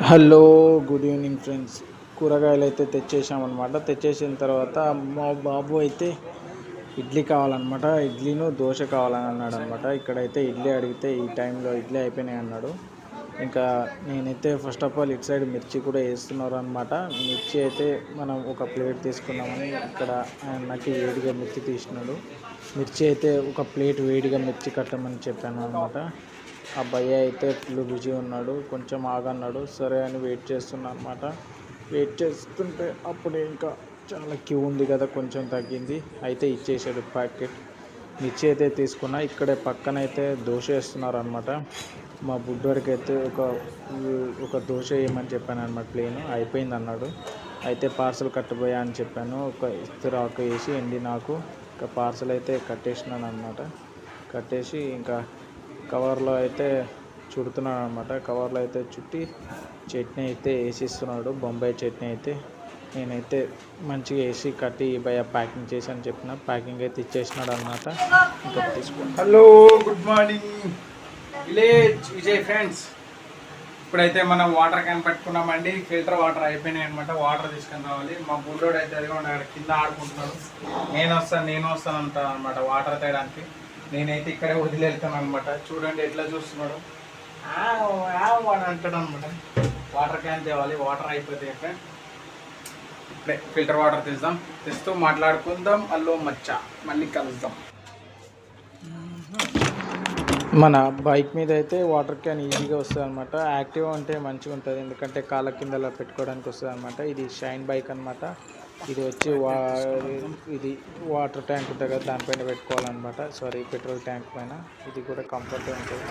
Hello, good evening friends. కూరగాయలు అయితే తెచ్చేసామన్నమాట. తెచ్చేసిన తర్వాత మా బాబు అయితే ఇడ్లీ కావాలన్నమాట. ఇడ్లీను దోశ కావాలని అన్నాడు అనమాట. ఇక్కడైతే ఇడ్లీ అడిగితే ఈ టైంలో ఇడ్లీ అయిపోయినాయి అన్నాడు. ఇంకా నేనైతే ఫస్ట్ ఆఫ్ ఆల్ ఇటు సైడ్ మిర్చి కూడా వేస్తున్నారు అనమాట. మిర్చి అయితే మనం ఒక ప్లేట్ తీసుకున్నామని ఇక్కడ నాకు వేడిగా మిర్చి తీసినాడు. మిర్చి అయితే ఒక ప్లేట్ వేడిగా మిర్చి కట్టమని చెప్పాను అనమాట. అబ్బాయి అయితే ఫుల్ బిజీ ఉన్నాడు, కొంచెం ఆగన్నాడు. సరే అని వెయిట్ చేస్తున్నా అనమాట. వెయిట్ చేస్తుంటే అప్పుడు ఇంకా చాలా క్యూ ఉంది కదా, కొంచెం తగ్గింది. అయితే ఇచ్చేసాడు ప్యాకెట్ మిర్చి అయితే తీసుకున్నా. ఇక్కడే పక్కన అయితే దోశ వేస్తున్నారు అనమాట. మా బుడ్డోడికి అయితే ఒక దోశ వేయమని చెప్పాను అనమాట. ప్లేన్ అయిపోయింది అన్నాడు. అయితే పార్సల్ కట్టబోయా అని చెప్పాను. ఒక ఇస్తరాకు వేసి ఎండి నాకు ఇంకా పార్సల్ అయితే కట్టేసినాను అనమాట. కట్టేసి ఇంకా కవర్లో అయితే చుడుతున్నాడు అనమాట. కవర్లో అయితే చుట్టి చట్నీ అయితే వేసిస్తున్నాడు, బొంబాయి చట్నీ అయితే. నేనైతే మంచిగా వేసి కట్టి భయ ప్యాకింగ్ చేసి అని చెప్పిన. ప్యాకింగ్ అయితే ఇచ్చేసినాడు అనమాట. ఇంకా తీసుకోండి. Hello, good morning village Vijay friends. ఇప్పుడైతే మనం వాటర్ క్యాన్ పెట్టుకున్నామండి. ఫిల్టర్ వాటర్ అయిపోయినాయి అనమాట. వాటర్ తీసుకొని రావాలి. మా బుల్లోడు అయితే అక్కడ కింద ఆడుకుంటున్నాడు. నేను వస్తాను అంటాను అనమాట వాటర్ తేయడానికి. నేనైతే ఇక్కడే వదిలి వెళ్తాను అనమాట. చూడండి ఎట్లా చూస్తున్నాడు అని అంటాడు అనమాట. వాటర్ క్యాన్ తేవాలి, వాటర్ అయిపోతాయి. ఇప్పుడే ఫిల్టర్ వాటర్ తెస్తూ మాట్లాడుకుందాం. అల్లో మచ్చ మళ్ళీ కలుద్దాం. మన బైక్ మీద అయితే వాటర్ క్యాన్ ఈజీగా వస్తుంది అనమాట. యాక్టివ్ అంటే మంచిగా ఉంటుంది, ఎందుకంటే కాళ్ళ కిందలా పెట్టుకోవడానికి వస్తుంది అనమాట. ఇది షైన్ బైక్ అనమాట. ఇది వచ్చి ఇది వాటర్ ట్యాంక్ ఉంటుంది కదా, దానిపైన పెట్టుకోవాలన్నమాట. సారీ, పెట్రోల్ ట్యాంక్ పైన. ఇది కూడా కంఫర్ట్గా ఉంటుంది.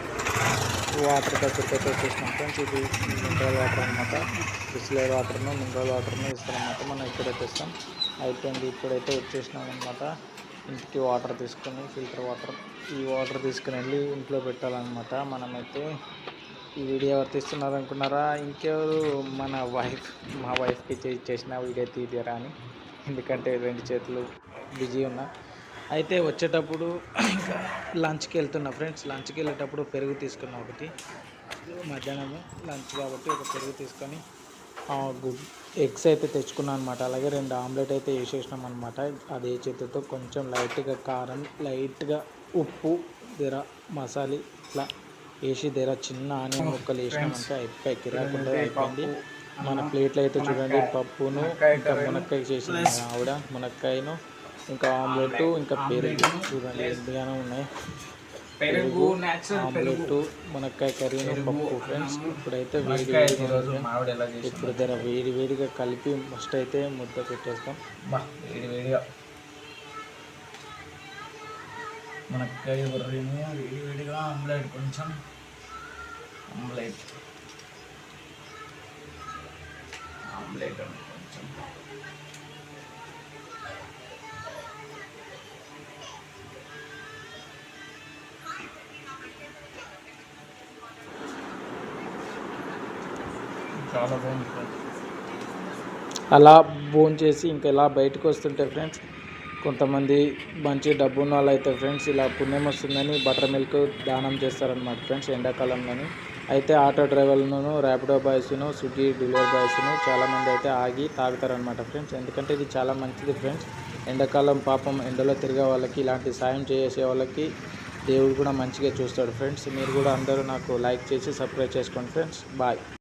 వాటర్ దగ్గరికి అయితే వచ్చేసినాం ఫ్రెండ్స్. ఇది మినరల్ వాటర్ అనమాట. బిస్లరీ వాటర్ను మినరల్ వాటర్ను ఇస్తారనమాట. మనం ఇక్కడే తెస్తాం. అయిపోయింది. ఇప్పుడైతే వచ్చేసినాం అనమాట. ఇంటికి వాటర్ తీసుకొని ఫిల్టర్ వాటర్, ఈ వాటర్ తీసుకుని వెళ్ళి ఇంట్లో పెట్టాలన్నమాట. మనమైతే ఈ వీడియో ఎవరు తీస్తున్నారు అనుకున్నారా? ఇంకెవరు, మా వైఫ్కి చేసిన వీడియో తీయరా అని. ఎందుకంటే 2 చేతులు బిజీ ఉన్నా. అయితే వచ్చేటప్పుడు ఇంకా లంచ్కి వెళ్తున్నా ఫ్రెండ్స్. లంచ్కి వెళ్ళేటప్పుడు పెరుగు తీసుకున్నా ఒకటి. మధ్యాహ్నం లంచ్ కాబట్టి ఒక పెరుగు తీసుకొని ఎగ్స్ అయితే తెచ్చుకున్నాను అనమాట. అలాగే 2 ఆమ్లెట్ అయితే వేసేసినాం అనమాట. అదే చేతితో కొంచెం లైట్గా కారం, లైట్గా ఉప్పు, మసాలా ఇట్లా వేసి చిన్న ఆనియన్ ముక్కలు వేసినామంటే అయిపోయి కిరాకుండా అయిపోయింది. మన ప్లేట్లో అయితే చూడండి పప్పును ఇంకా మునక్కాయ చేసింది ఆవిడ. మునక్కాయను ఇంకా ఆమ్లెట్ ఇంకా పెరుగు చూడండి ఎంతగానో ఉన్నాయి. పెరుగు, ఆమ్లెట్, మునక్కాయ కర్రీను, పప్పు ఫ్రెండ్స్. ఇప్పుడైతే వేడిగా కలిపి ఫస్ట్ అయితే ముద్ద పెట్టేస్తాం. వేడివేడిగా మునక్కాయ కర్రీను, వేడివేడిగా ఆమ్లెట్, కొంచెం ఆమ్లెట్ కొంచెం చాలా బాగుంటుంది. అలా భోంచేసి ఇంకా ఇలా బయటకు వస్తుంటే ఫ్రెండ్స్, కొంతమంది మంచి డబ్బు ఉన్న వాళ్ళు అయితే ఫ్రెండ్స్ ఇలా పుణ్యం వస్తుందని బటర్ మిల్క్ దానం చేస్తారనమాట ఫ్రెండ్స్ ఎండాకాలంలోని. అయితే ఆటో డ్రైవర్లను, ర్యాపిడో బాయ్స్ను, స్విగ్గీ డెలివరీ బాయ్స్ను చాలామంది అయితే ఆగి తాగుతారనమాట ఫ్రెండ్స్. ఎందుకంటే ఇది చాలా మంచిది ఫ్రెండ్స్. ఎండాకాలం పాపం ఎండలో తిరిగే వాళ్ళకి, ఇలాంటి సాయం చేసే వాళ్ళకి దేవుడు కూడా మంచిగా చూస్తాడు ఫ్రెండ్స్. మీరు కూడా అందరూ నాకు లైక్ చేసి సబ్స్క్రైబ్ చేసుకోండి ఫ్రెండ్స్. బాయ్.